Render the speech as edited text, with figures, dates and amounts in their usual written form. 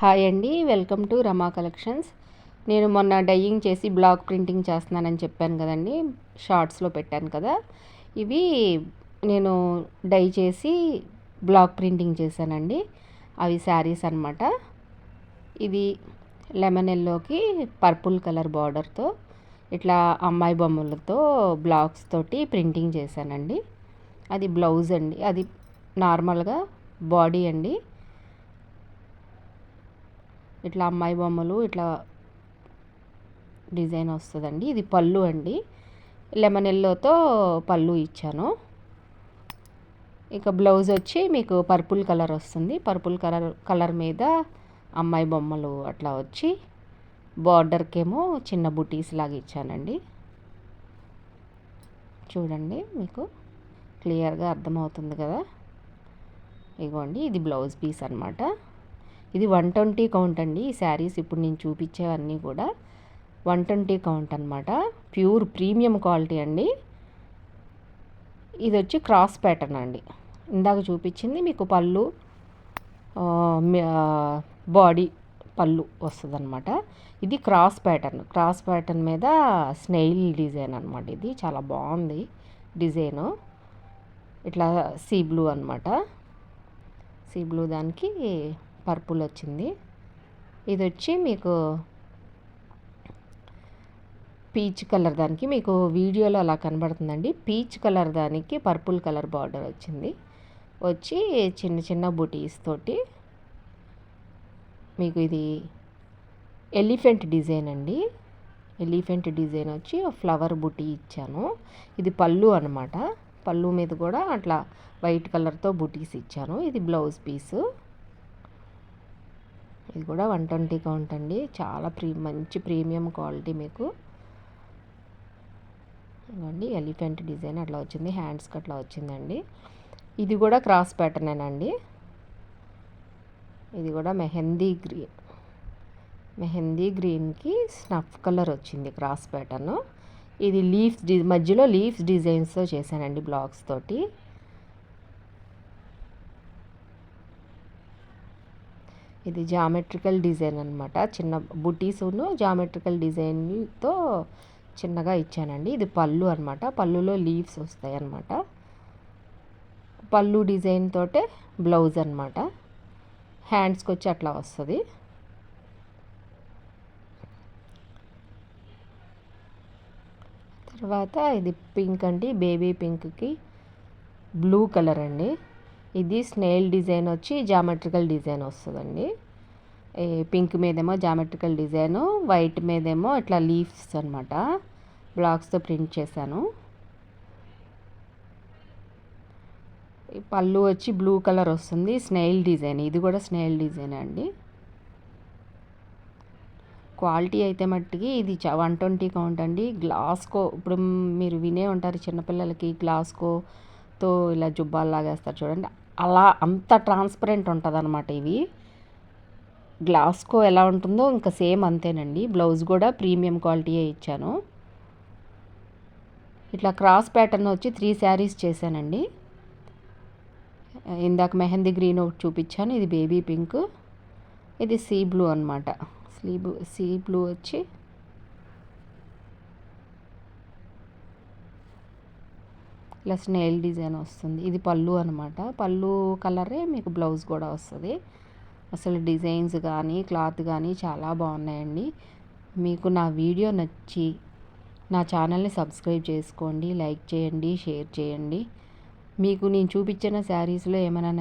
Hi అండి, welcome to Rama collections. నేను మొన్న డైయింగ్ చేసి బ్లాక్ ప్రింటింగ్ చేస్తున్నానని చెప్పాను కదండి, షార్ట్స్లో పెట్టాను కదా. ఇవి నేను డై చేసి బ్లాక్ ప్రింటింగ్ చేశానండి. అవి శారీస్ అనమాట. ఇది లెమన్ ఎల్లోకి పర్పుల్ కలర్ బార్డర్తో ఇట్లా అమ్మాయి బొమ్మలతో బ్లాక్స్ తోటి ప్రింటింగ్ చేశానండి. అది బ్లౌజ్ అండి, అది నార్మల్గా బాడీ అండి. ఇట్లా అమ్మాయి బొమ్మలు ఇట్లా డిజైన్ వస్తుందండి. ఇది పళ్ళు అండి, లెమన్ ఎల్లోతో పళ్ళు ఇచ్చాను. ఇక బ్లౌజ్ వచ్చి మీకు పర్పుల్ కలర్ వస్తుంది. పర్పుల్ కలర్ మీద అమ్మాయి బొమ్మలు అట్లా వచ్చి బార్డర్కేమో చిన్న బుటీస్ లాగా ఇచ్చానండి. చూడండి, మీకు క్లియర్గా అర్థమవుతుంది కదా. ఇగోండి, ఇది బ్లౌజ్ పీస్ అనమాట. ఇది 120 కౌంట్ అండి. ఈ శారీస్ ఇప్పుడు నేను చూపించేవన్నీ కూడా 120 కౌంట్ అనమాట. ప్యూర్ ప్రీమియం క్వాలిటీ అండి. ఇది వచ్చి క్రాస్ ప్యాటర్న్ అండి. ఇందాక చూపించింది మీకు పళ్ళు, బాడీ పళ్ళు వస్తుంది అనమాట. ఇది క్రాస్ ప్యాటర్న్ మీద స్నెయిల్ డిజైన్ అనమాట. ఇది చాలా బాగుంది డిజైను. ఇట్లా సీ బ్లూ అనమాట. సీ బ్లూ దానికి పర్పుల్ వచ్చింది. ఇది వచ్చి మీకు పీచ్ కలర్, దానికి మీకు వీడియోలో అలా కనబడుతుందండి. పీచ్ కలర్ దానికి పర్పుల్ కలర్ బార్డర్ వచ్చింది. వచ్చి చిన్న చిన్న బుటీస్ తోటి మీకు ఇది ఎలిఫెంట్ డిజైన్ అండి. ఎలిఫెంట్ డిజైన్ వచ్చి ఫ్లవర్ బుటీ ఇచ్చాను. ఇది పళ్ళు అనమాట. పళ్ళు మీద కూడా అట్లా వైట్ కలర్తో బుటీస్ ఇచ్చాను. ఇది బ్లౌజ్ పీసు. ఇది కూడా 120 కౌంట్ అండి. చాలా మంచి ప్రీమియం క్వాలిటీ. మీకు ఇవ్వండి, ఎలిఫెంట్ డిజైన్ అట్లా వచ్చింది, హ్యాండ్స్కి అట్లా వచ్చిందండి. ఇది కూడా క్రాస్ ప్యాటర్నేనండి. ఇది కూడా మెహందీ గ్రీన్కి స్నఫ్ కలర్ వచ్చింది క్రాస్ ప్యాటర్న్. ఇది మధ్యలో లీఫ్స్ డిజైన్స్తో చేశానండి, బ్లాక్స్ తోటి. ఇది జామెట్రికల్ డిజైన్ అనమాట. చిన్న బుటీసును జామెట్రికల్ డిజైన్తో చిన్నగా ఇచ్చానండి. ఇది పళ్ళు అనమాట. పళ్ళులో లీవ్స్ వస్తాయి అన్నమాట. పళ్ళు డిజైన్ తోటే బ్లౌజ్ అనమాట. హ్యాండ్స్కి వచ్చి అట్లా వస్తుంది. తర్వాత ఇది పింక్ అండి, బేబీ పింక్కి బ్లూ కలర్ అండి. ఇది స్నేల్ డిజైన్ వచ్చి జామెట్రికల్ డిజైన్ వస్తుందండి. పింక్ మీదేమో జామెట్రికల్ డిజైను, వైట్ మీదేమో ఇట్లా లీవ్స్ అనమాట. బ్లాక్స్తో ప్రింట్ చేశాను. పళ్ళు వచ్చి బ్లూ కలర్ వస్తుంది, స్నేల్ డిజైన్. ఇది కూడా స్నేల్ డిజైన్ అండి. క్వాలిటీ అయితే మట్టికి ఇది 120 కౌంట్ అండి. గ్లాస్కో, ఇప్పుడు మీరు వినే ఉంటారు చిన్నపిల్లలకి గ్లాస్కోతో ఇలా జుబ్బాలు లాగేస్తారు చూడండి, అలా అంత ట్రాన్స్పరెంట్ ఉంటుంది అనమాట. ఇవి గ్లాస్కో ఎలా ఉంటుందో ఇంకా సేమ్ అంతేనండి. బ్లౌజ్ కూడా ప్రీమియం క్వాలిటీయే ఇచ్చాను. ఇట్లా క్రాస్ ప్యాటర్న్ వచ్చి 3 శారీస్ చేశానండి. ఇందాక మెహందీ గ్రీన్ ఒకటి చూపించాను. ఇది బేబీ పింక్, ఇది సీ బ్లూ అనమాట. సీ బ్లూ వచ్చి ఇలా స్నేల్ డిజైన్ వస్తుంది. ఇది పళ్ళు అనమాట. పళ్ళు కలరే మీకు బ్లౌజ్ కూడా వస్తుంది. అసలు డిజైన్స్ కానీ క్లాత్ కానీ చాలా బాగున్నాయండి. మీకు నా వీడియో నచ్చి నా ఛానల్ని సబ్స్క్రైబ్ చేసుకోండి, లైక్ చేయండి, షేర్ చేయండి. మీకు నేను చూపించిన శారీస్లో ఏమైనా